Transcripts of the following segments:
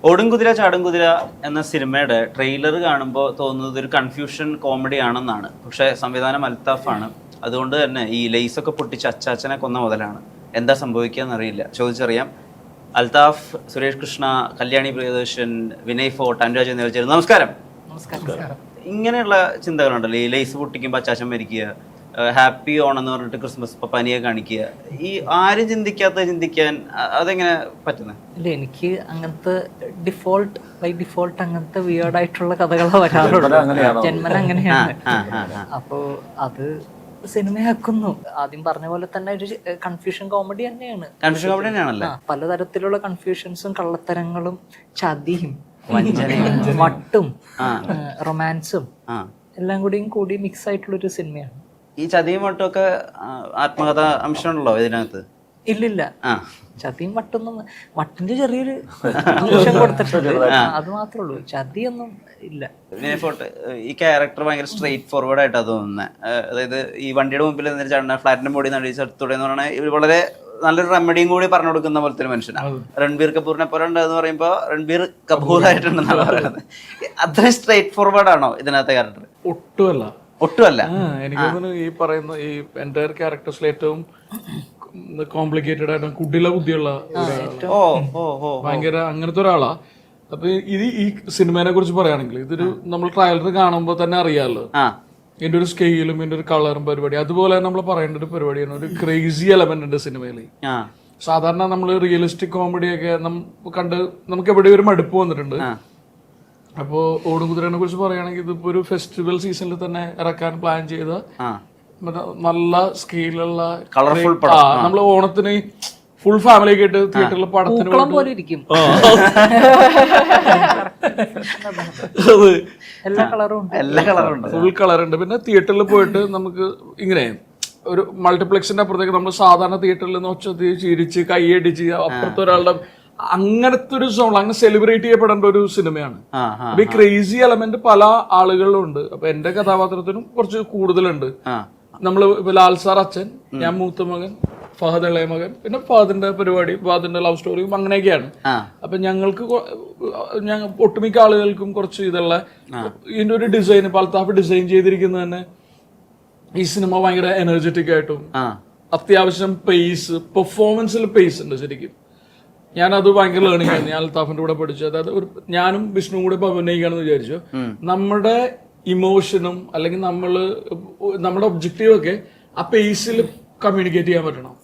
ഓടുംകുതിര ചാടുംകുതിര എന്ന സിനിമയുടെ ട്രെയിലർ കാണുമ്പോൾ തോന്നുന്നത് ഒരു കൺഫ്യൂഷൻ കോമഡി ആണെന്നാണ്. പക്ഷേ സംവിധാനം അൽത്താഫാണ്. അതുകൊണ്ട് തന്നെ ഈ ലേസൊക്കെ പൊട്ടിച്ച് അച്ചാച്ചനെ കൊന്ന മുതലാണ്. എന്താ സംഭവിക്കുക എന്നറിയില്ല. ചോദിച്ചറിയാം. അൽത്താഫ്, സുരേഷ് കൃഷ്ണ, കല്യാണി പ്രിയദർശൻ, വിനയ് ഫോർട്ട്, അനുരാജ് എന്നിവർ ചേർന്ന് നമസ്കാരം. ഇങ്ങനെയുള്ള ചിന്തകളുണ്ടല്ലോ, ഈ ലേസ് പൊട്ടിക്കുമ്പോൾ അച്ചാച്ചൻ മരിക്കുക, ഹാപ്പി ഓൺ എന്ന് പറഞ്ഞിട്ട് ക്രിസ്മസ് പനിയെ കാണിക്കുക, ഈ ആരും ചിന്തിക്കാൻ അതെങ്ങനെ പറ്റുന്നത്? ഇല്ല, എനിക്ക് അങ്ങനത്തെ ബൈ ഡിഫോൾട്ട് അങ്ങനത്തെ വിയേർഡായിട്ടുള്ള കഥകളെ വരാറുള്ളൂ. ജന്മന അങ്ങനെയാണ്. അപ്പോ അത് സിനിമയാക്കുന്നു. ആദ്യം പറഞ്ഞ പോലെ തന്നെ ഒരു കൺഫ്യൂഷൻ കോമഡി തന്നെയാണ്. കൺഫ്യൂഷൻ കോമഡി തന്നെയാണല്ലോ. പലതരത്തിലുള്ള കൺഫ്യൂഷൻസും കള്ളത്തരങ്ങളും ചതിയും മട്ടും റൊമാൻസും എല്ലാം കൂടി മിക്സ് ആയിട്ടുള്ളൊരു സിനിമയാണ്. ഈ ചതിയും മട്ടും ഒക്കെ ആത്മകഥ അംശമുണ്ടല്ലോ ഇതിനകത്ത്? ഇല്ലില്ല, ചതിയും മട്ടിന്റെ ചെറിയൊരു അംശം കൊടുത്തിട്ടുണ്ട്, അത് മാത്രമേ ഉള്ളൂ. ചതിയൊന്നും ഇല്ല. വിനയ് ഫോർട്ട് ഈ ക്യാരക്ടർ ഭയങ്കര സ്ട്രെയിറ്റ് ഫോർവേഡ് ആയിട്ടാണ് തോന്നുന്നത്. അതായത് ഈ വണ്ടിയുടെ മുമ്പിൽ ചാടുന്ന ഫ്ലാറ്റിന്റെ ബോഡി നടിച്ചെടുത്തൂടെ എന്ന് പറഞ്ഞാൽ ഇവർ വളരെ നല്ലൊരു റെമഡിയും കൂടി പറഞ്ഞു കൊടുക്കുന്ന പോലത്തെ ഒരു മനുഷ്യനാണ്. രൺബീർ കപൂറിനെ പോലെ ഉണ്ട് എന്ന് പറയുമ്പോൾ രൺബീർ കപൂർ ആയിട്ടുണ്ടെന്നാണ് പറയുന്നത്. അത്രയും സ്ട്രെയിറ്റ് ഫോർവേഡ് ആണോ ഇതിനകത്തെ ക്യാരക്ടർ? ഒട്ടുമല്ല. എനിക്ക് തോന്നുന്നു ഈ പറയുന്ന ഈ എൻ്റയർ ക്യാരക്ടേഴ്സിൽ ഏറ്റവും കോംപ്ലിക്കേറ്റഡ് ആയിട്ട് കുടില ബുദ്ധിയുള്ള ഭയങ്കര അങ്ങനത്തെ ഒരാളാ. അപ്പൊ ഇത് ഈ സിനിമയെ കുറിച്ച് പറയുകയാണെങ്കിൽ ഇതൊരു നമ്മൾ ട്രailer കാണുമ്പോൾ തന്നെ അറിയാമല്ലോ ഇതിന്റെ ഒരു സ്കെയിലും ഇതിന്റെ ഒരു കളറും പരിപാടി. അതുപോലെ നമ്മൾ പറയേണ്ട ഒരു പരിപാടിയാണ്. ഒരു ക്രേസി എലമെന്റ് ഉണ്ട് സിനിമയിൽ. സാധാരണ നമ്മൾ റിയലിസ്റ്റിക് കോമഡി ഒക്കെ കണ്ട് നമുക്ക് എവിടെ ഒരു മടുപ്പ് വന്നിട്ടുണ്ട്. അപ്പോ ഓടുംകുതിരനെ കുറിച്ച് പറയുകയാണെങ്കിൽ ഇതിപ്പോ ഒരു ഫെസ്റ്റിവൽ സീസണിൽ തന്നെ ഇറക്കാൻ പ്ലാൻ ചെയ്ത നല്ല സ്കെയിലുള്ള കളർഫുൾ നമ്മൾ ഓണത്തിന് ഫുൾ ഫാമിലി ഒക്കെ ആയിട്ട് തിയേറ്ററിൽ പടത്തിന് ഫുൾ കളറുണ്ട്. പിന്നെ തിയേറ്ററിൽ പോയിട്ട് നമുക്ക് ഇങ്ങനെ ഒരു മൾട്ടിപ്ലക്സിന്റെ അപ്പുറത്തേക്ക് നമ്മൾ സാധാരണ തിയേറ്ററിൽ നിന്ന് ഒച്ചത്തി ചിരിച്ച് കൈയടിച്ച് അപ്പുറത്തെ ഒരാളുടെ അങ്ങനത്തെ ഒരു സോൺ അങ്ങനെ സെലിബ്രേറ്റ് ചെയ്യപ്പെടേണ്ട ഒരു സിനിമയാണ്. അപ്പൊ ഈ ക്രേസി എലമെന്റ് പല ആളുകളിലും ഉണ്ട്. അപ്പൊ എന്റെ കഥാപാത്രത്തിനും കുറച്ച് കൂടുതലുണ്ട്. നമ്മള് ഇപ്പൊ ലാൽ സാർ അച്ഛൻ, ഞാൻ മൂത്ത മകൻ, ഫഹദ് ഇളയ മകൻ, പിന്നെ ഫഹദിന്റെ പരിപാടി, ഫഹദിന്റെ ലവ് സ്റ്റോറിയും അങ്ങനെയൊക്കെയാണ്. അപ്പൊ ഞങ്ങൾക്ക് ഒട്ടുമിക്ക ആളുകൾക്കും കുറച്ച് ഇതുള്ള ഇതിന്റെ ഒരു ഡിസൈൻ അൽത്താഫ് ഡിസൈൻ ചെയ്തിരിക്കുന്നത് തന്നെ ഈ സിനിമ ഭയങ്കര എനർജറ്റിക് ആയിട്ടും അത്യാവശ്യം പേസ്, പെർഫോമൻസിൽ പേസ് ഉണ്ട് ശരിക്കും. ഞാനത് ഭയങ്കര ലേണിംഗ് ആയിരുന്നു. ഞാൻ അൽത്താഫിന്റെ കൂടെ പഠിച്ചു. അതായത് ഞാനും വിഷ്ണുവും കൂടെ ഇപ്പൊ അഭിനയിക്കാണെന്ന് വിചാരിച്ചു. നമ്മുടെ ഇമോഷനും അല്ലെങ്കിൽ നമ്മുടെ ഒബ്ജക്റ്റീവ് ഒക്കെ ആ പേസിൽ കമ്മ്യൂണിക്കേറ്റ് ചെയ്യാൻ പറ്റണം.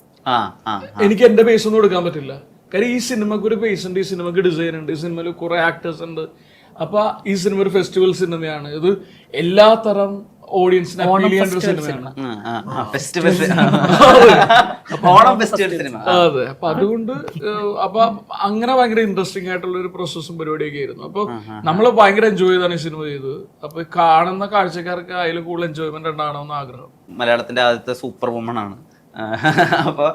എനിക്ക് എന്റെ പേസ് ഒന്നും എടുക്കാൻ പറ്റില്ല. കാര്യം ഈ സിനിമക്ക് ഒരു പേസ് ഉണ്ട്, ഈ സിനിമക്ക് ഡിസൈൻ ഉണ്ട്, ഈ സിനിമയിൽ കുറെ ആക്ടേഴ്സ് ഉണ്ട്. അപ്പൊ ഈ സിനിമ ഒരു ഫെസ്റ്റിവൽ സിനിമയാണ്. ഇത് എല്ലാ തരം ഓഡിയൻസിനെ അപ്പീൽ ചെയ്യേണ്ട ഒരു സിനിമയാണ്. അതെ. അപ്പൊ അതുകൊണ്ട് അപ്പൊ അങ്ങനെ ഭയങ്കര ഇൻട്രസ്റ്റിംഗ് ആയിട്ടുള്ള ഒരു പ്രോസസ്സും പരിപാടിയൊക്കെ ആയിരുന്നു. അപ്പൊ നമ്മള് ഭയങ്കര എൻജോയ് ചെയ്താണ് ഈ സിനിമ ചെയ്തത്. അപ്പൊ കാണുന്ന കാഴ്ചക്കാർക്ക് അതിൽ കൂടുതൽ എൻജോയ്മെന്റ് ഉണ്ടാവണമെന്ന് ആഗ്രഹം. മലയാളത്തിന്റെ ആദ്യത്തെ സൂപ്പർ വുമൺ ആണ്. അപ്പൊ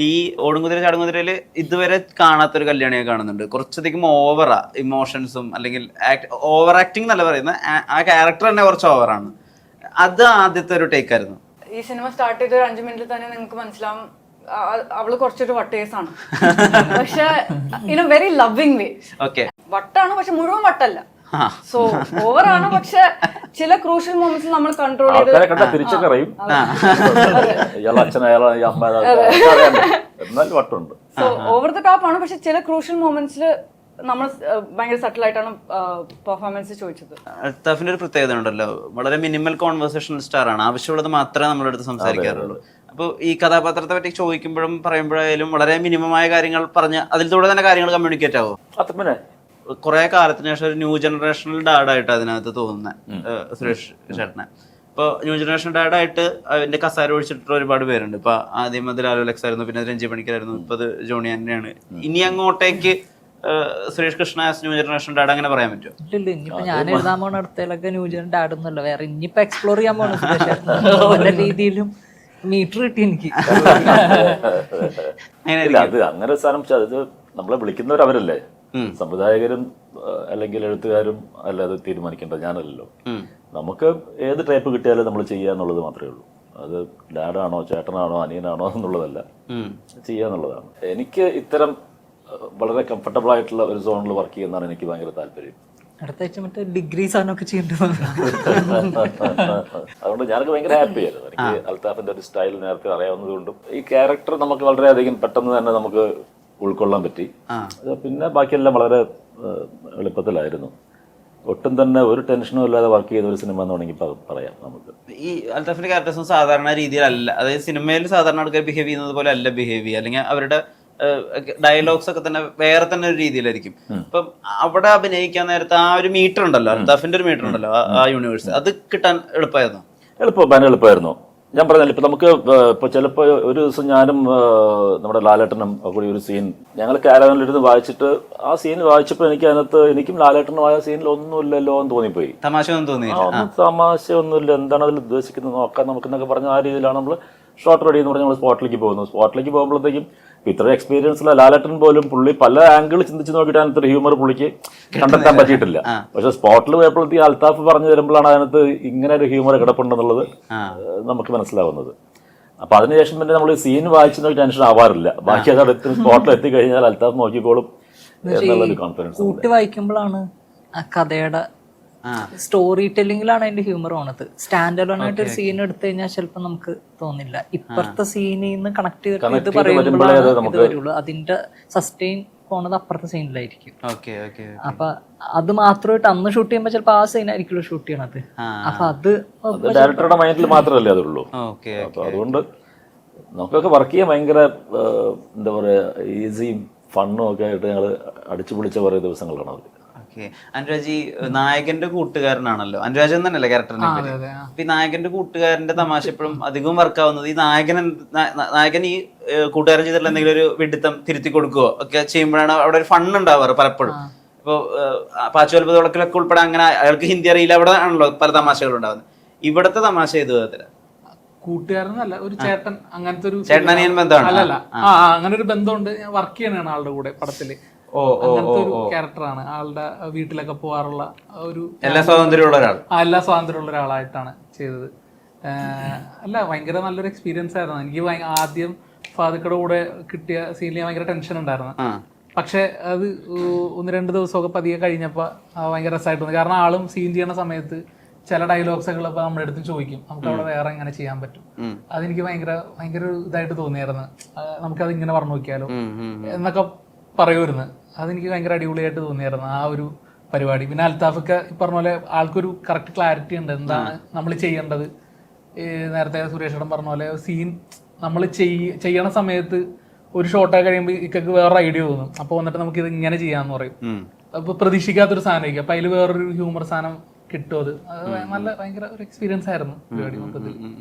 ഈ ഓടുംകുതിര ചാടുംകുതിരയില് ഇതുവരെ കാണാത്തൊരു കല്യാണിയെ കാണുന്നുണ്ട്. കുറച്ചധികം ഓവറാ ഇമോഷൻസും, അല്ലെങ്കിൽ ഓവർ ആക്ടിങ് എന്നല്ല പറയുന്നത്, ആ ക്യാരക്ടർ തന്നെ കുറച്ച് ഓവറാണ്. അത് ആദ്യത്തെ ഒരു ടേക്ക് ആയിരുന്നു. ഈ സിനിമ സ്റ്റാർട്ട് ചെയ്ത ഒരു 5 മിനിറ്റിൽ തന്നെ നിങ്ങൾക്ക് മനസ്സിലാവും അവള് കുറച്ചൊരു വട്ടേസാണ്. പക്ഷെ ഇൻ എ വെരി ലവിങ് വേ. വട്ടാണ്, പക്ഷെ മുഴുവൻ വട്ടല്ല. സോ ഓവറാണ്, പക്ഷെ ചില ക്രൂഷ്യൽ മൊമെന്റ്സിൽ നമ്മൾ കൺട്രോൾ ചെയ്ത് സോ ഓവർ ദ ടോപ്പ് ആണ്. പക്ഷെ ചില ക്രൂഷ്യൽ മൊമെന്റ്സിൽ നമ്മൾ ഭയങ്കര സട്ടിൽ ആയിട്ടാണ് പെർഫോമൻസ് ചോദിച്ചത്. അൽത്താഫിന്റെ ഒരു പ്രത്യേകത ഉണ്ടല്ലോ, വളരെ മിനിമൽ കോൺവെർസേഷൻ സ്റ്റാർ ആണ്. ആവശ്യമുള്ളത് മാത്രമേ നമ്മുടെ അടുത്ത് സംസാരിക്കാറുള്ളൂ. അപ്പോൾ ഈ കഥാപാത്രത്തെ പറ്റി ചോദിക്കുമ്പോഴും പറയുമ്പോഴായാലും വളരെ മിനിമമായ കാര്യങ്ങൾ പറഞ്ഞ് അതിലൂടെ തന്നെ കാര്യങ്ങൾ കമ്മ്യൂണിക്കേറ്റ് ആവും. കുറെ കാലത്തിന് ശേഷം ഒരു ന്യൂ ജനറേഷണൽ ഡാഡായിട്ട് അതിനകത്ത് തോന്നുന്നത് സുരേഷ് ചേട്ടനെ. ഇപ്പോൾ ന്യൂ ജനറേഷൻ ഡാഡായിട്ട് അതിന്റെ കസാര ഒഴിച്ചിട്ടുള്ള ഒരുപാട് പേരുണ്ട്. ഇപ്പൊ ആദ്യം അത് ലാലു ലക്സ് ആയിരുന്നു, പിന്നെ രഞ്ജി പണിക്കരായിരുന്നു, ഇപ്പൊ അത് ജോണി തന്നെയാണ്. ഇനി അങ്ങോട്ടേക്ക് Suresh Krishna new generation dad അങ്ങനെ പറയാൻ പറ്റുമോ? ഇല്ല, ഇനിയിപ്പോ ഞാൻ എഴുതാൻ പോണ അടുത്തേലൊക്കെ ന്യൂ ജനറേഷൻ ഡാഡ് ഒന്നുമല്ല, വേറെ ഇനിയിപ്പോ എക്സ്പ്ലോർ ചെയ്യാൻ പോണ പല രീതിയിലും മീറ്റർ കിട്ടി എനിക്ക്. അത് അങ്ങനെ സാധനം അത് നമ്മളെ വിളിക്കുന്നവർ അവരല്ലേ, സംവിധായകരും അല്ലെങ്കിൽ എഴുത്തുകാരും അല്ലാതെ തീരുമാനിക്കേണ്ടത് ഞാനല്ലല്ലോ. നമുക്ക് ഏത് ടൈപ്പ് കിട്ടിയാലും നമ്മൾ ചെയ്യുക എന്നുള്ളത് മാത്രമേ ഉള്ളൂ. അത് ഡാഡാണോ ചേട്ടനാണോ അനിയനാണോ എന്നുള്ളതല്ല, ചെയ്യുക എന്നുള്ളതാണ്. എനിക്ക് ഇത്തരം വളരെ കംഫർട്ടബിൾ ആയിട്ടുള്ള ഒരു സോണിൽ വർക്ക് ചെയ്യുന്നതാണ് എനിക്ക് ഭയങ്കര താല്പര്യം. അടുത്ത ആഴ്ച മറ്റേ ഡിഗ്രി സാധനമൊക്കെ ചെയ്യേണ്ടത്. അതുകൊണ്ട് ഞാനൊക്കെ ഭയങ്കര ഹാപ്പിയായിരുന്നു. എനിക്ക് അൽത്താഫിന്റെ ഒരു സ്റ്റൈൽ നേരത്തെ അറിയാവുന്നതുകൊണ്ടും ഈ ക്യാരക്ടർ നമുക്ക് വളരെയധികം പെട്ടെന്ന് തന്നെ നമുക്ക് ഉൾക്കൊള്ളാൻ പറ്റി. പിന്നെ ബാക്കിയെല്ലാം വളരെ എളുപ്പത്തിലായിരുന്നു. ഒട്ടും തന്നെ ഒരു ടെൻഷനും ഇല്ലാതെ വർക്ക് ചെയ്ത ഒരു സിനിമ എന്ന് വേണമെങ്കിൽ പറയാം നമുക്ക്. ഈ അൽത്താഫിന്റെ ക്യാരക്ടേഴ്സും സാധാരണ രീതിയിലല്ല, അതായത് സിനിമയിൽ സാധാരണ ആൾക്കാർ ബിഹേവ് ചെയ്യുന്നത് പോലെ അല്ല ബിഹേവ് ചെയ്യുക, അല്ലെങ്കിൽ അവരുടെ ഡയലോഗ്സ് ഒക്കെ തന്നെ വേറെ തന്നെ ഒരു രീതിയിലായിരിക്കും. അപ്പം അവിടെ അഭിനയിക്കാൻ നേരത്തെ ആ ഒരു മീറ്റർ ഉണ്ടല്ലോ, അൽത്താഫിന്റെ ഒരു മീറ്റർ ഉണ്ടല്ലോ ആ യൂണിവേഴ്സ്, അത് കിട്ടാൻ എളുപ്പമായിരുന്നു. എളുപ്പമായിരുന്നു. ഞാൻ പറഞ്ഞല്ലോ, ഇപ്പൊ നമുക്ക് ഇപ്പൊ ചിലപ്പോ ഒരു ദിവസം ഞാനും നമ്മുടെ ലാലേട്ടനും കൂടി ഒരു സീൻ ഞങ്ങൾ കാരവനിലിരുന്ന് വായിച്ചിട്ട് ആ സീൻ വായിച്ചപ്പോൾ എനിക്കും ലാലേട്ടനും ആ സീനിൽ ഒന്നുമില്ലല്ലോ എന്ന് തോന്നിപ്പോയി. തമാശ ഒന്നും തോന്നി? തമാശയൊന്നുമില്ല, എന്താണ് അതിൽ ഉദ്ദേശിക്കുന്നത് നോക്കാൻ നമുക്കെന്നൊക്കെ പറഞ്ഞ ആ രീതിയിലാണ് നമ്മൾ ഷോർട്ട് റെഡി എന്ന് പറഞ്ഞാൽ നമ്മൾ സ്പോട്ടിലേക്ക് പോകുമ്പോഴത്തേക്കും ഇത്ര എക്സ്പീരിയൻസുള്ള ലാലേട്ടൻ പോലും പുള്ളി പല ആംഗിൾ ചിന്തിച്ച് നോക്കിയിട്ടാണ് ഇത്ര ഹ്യൂമർ പുള്ളിക്ക് കണ്ടെത്താൻ പറ്റിയിട്ടില്ല. പക്ഷെ സ്പോട്ടിൽ പോയപ്പോഴത്തേക്ക് അൽത്താഫ് പറഞ്ഞു തരുമ്പോഴാണ് അതിനകത്ത് ഇങ്ങനെ ഒരു ഹ്യൂമർ കിടപ്പുണ്ടെന്നുള്ളത് നമുക്ക് മനസ്സിലാവുന്നത്. അപ്പൊ അതിനുശേഷം പിന്നെ നമ്മൾ സീൻ വായിച്ചു നോക്കി ടെൻഷൻ ആവാറില്ല. ബാക്കി അത് സ്പോട്ടിൽ എത്തിക്കഴിഞ്ഞാൽ അൽത്താഫ് നോക്കിക്കോളും എന്നുള്ളൊരു കോൺഫിഡൻസ്. കൂട്ടി വായിക്കുമ്പോഴാണ് ആ കഥയുടെ സ്റ്റോറി ടെല്ലിങ്ങിലാണ് അതിന്റെ ഹ്യൂമർ പോണത്. സ്റ്റാൻഡ് അലോൺ ആയിട്ട് ഒരു സീൻ എടുത്തു കഴിഞ്ഞാൽ ചിലപ്പോൾ നമുക്ക് തോന്നില്ല, ഇപ്പുറത്തെ സീനിൽ നിന്ന് കണക്ട് ചെയ്തിട്ട് പറയുമ്പോഴാണ് ഇത് വരുള്ളൂ. അതിന്റെ സസ്റ്റെയിൻ പോണത് അപ്പുറത്തെ സീനിലായിരിക്കും. അപ്പൊ അത് മാത്രമായിട്ട് അന്ന് ഷൂട്ട് ചെയ്യുമ്പോൾ ചിലപ്പോൾ ആ സീൻ ആയിരിക്കുമല്ലോ ഷൂട്ട് ചെയ്യണത്. അപ്പൊ അത് ഡയറക്ടറുടെ മൈൻഡിൽ മാത്രമല്ലേ അതുള്ളൂ. അപ്പൊ അതുകൊണ്ട് നമുക്കൊക്കെ വർക്ക് ചെയ്യാൻ ഭയങ്കര എന്താ പറയാ ഈസിയും ഫണ്ണും ഒക്കെ ആയിട്ട് ഞങ്ങൾ അടിച്ചു പൊളിച്ച കുറേ ദിവസങ്ങളാണ് അത്. അനുരാജ് ഈ നായകന്റെ കൂട്ടുകാരനാണല്ലോ, അനുരാജൻ തന്നെയല്ലേ ക്യാരക്ടറിനെ പേര്? അപ്പൊ ഈ നായകന്റെ കൂട്ടുകാരന്റെ തമാശ എപ്പോഴും അധികവും വർക്കാവുന്നത് ഈ നായകൻ ഈ കൂട്ടുകാരൻ ചെയ്തിട്ടുള്ള എന്തെങ്കിലും ഒരു വിഡിത്തം തിരുത്തി കൊടുക്കുകയോ ഒക്കെ ചെയ്യുമ്പോഴാണ് അവിടെ ഒരു ഫണ്ട് ഉണ്ടാവാറ് പലപ്പോഴും. ഇപ്പൊ പാച്ചുവൽപ്പതൊളക്കിലൊക്കെ ഉൾപ്പെടെ അങ്ങനെ അയാൾക്ക് ഹിന്ദി അറിയില്ല, അവിടെ ആണല്ലോ പല തമാശകൾ ഉണ്ടാവുന്നത്. ഇവിടത്തെ തമാശ ഏത് വിധത്തിലാണ്? കൂട്ടുകാരനല്ല, ഒരു ചേട്ടൻ, അങ്ങനത്തെ ഒരു ചേട്ടനിയൻ ബന്ധമാണ്. അല്ലല്ല, അങ്ങനെ ഒരു ബന്ധമുണ്ട്. ഞാൻ വർക്ക് ചെയ്യണതാണ് ആളുടെ കൂടെ പടത്തില്. അങ്ങനത്തെ ഒരു ക്യാരക്ടറാണ്. ആളുടെ വീട്ടിലൊക്കെ പോകാറുള്ള ഒരു എല്ലാ സ്വാതന്ത്ര്യമുള്ള ഒരാളായിട്ടാണ് ചെയ്തത്. അല്ല, ഭയങ്കര നല്ലൊരു എക്സ്പീരിയൻസ് ആയിരുന്നു. എനിക്ക് ആദ്യം ഫാദിക്കയുടെ കൂടെ കിട്ടിയ സീനിൽ ഭയങ്കര ടെൻഷൻ ഉണ്ടായിരുന്നു. പക്ഷെ അത് 1-2 ദിവസമൊക്കെ പതിയെ കഴിഞ്ഞപ്പോൾ ഭയങ്കര രസമായിട്ട് തോന്നി. കാരണം ആളും സീൻ ചെയ്യണ സമയത്ത് ചില ഡയലോഗ്സ് ഒക്കെ ഇപ്പൊ നമ്മുടെ അടുത്ത് ചോദിക്കും, നമുക്ക് അവിടെ വേറെ എങ്ങനെ ചെയ്യാൻ പറ്റും. അതെനിക്ക് ഭയങ്കര ഇതായിട്ട് തോന്നിയായിരുന്നു. നമുക്കത് ഇങ്ങനെ പറഞ്ഞു നോക്കിയാലോ എന്നൊക്കെ പറയുമായിരുന്നു. അതെനിക്ക് ഭയങ്കര അടിപൊളിയായിട്ട് തോന്നിയായിരുന്നു ആ ഒരു പരിപാടി. പിന്നെ അൽത്താഫൊക്കെ പറഞ്ഞ പോലെ ആൾക്കൊരു കറക്റ്റ് ക്ലാരിറ്റി ഉണ്ട് എന്താണ് നമ്മൾ ചെയ്യേണ്ടത്. നേരത്തെ സുരേഷേട്ടൻ പറഞ്ഞ പോലെ സീൻ നമ്മൾ ചെയ്യണ സമയത്ത് ഒരു ഷോട്ടായി കഴിയുമ്പോൾ ഇക്കൊക്കെ വേറൊരു ഐഡിയ തോന്നും. അപ്പോൾ വന്നിട്ട് നമുക്ക് ഇത് ഇങ്ങനെ ചെയ്യാന്ന് പറയും. അപ്പൊ പ്രതീക്ഷിക്കാത്തൊരു സാധനമായിരിക്കും. അപ്പൊ അതിൽ വേറൊരു ഹ്യൂമർ സാധനം കിട്ടും. അത് നല്ല ഭയങ്കര ഒരു എക്സ്പീരിയൻസ് ആയിരുന്നു പരിപാടി മൊത്തത്തിൽ.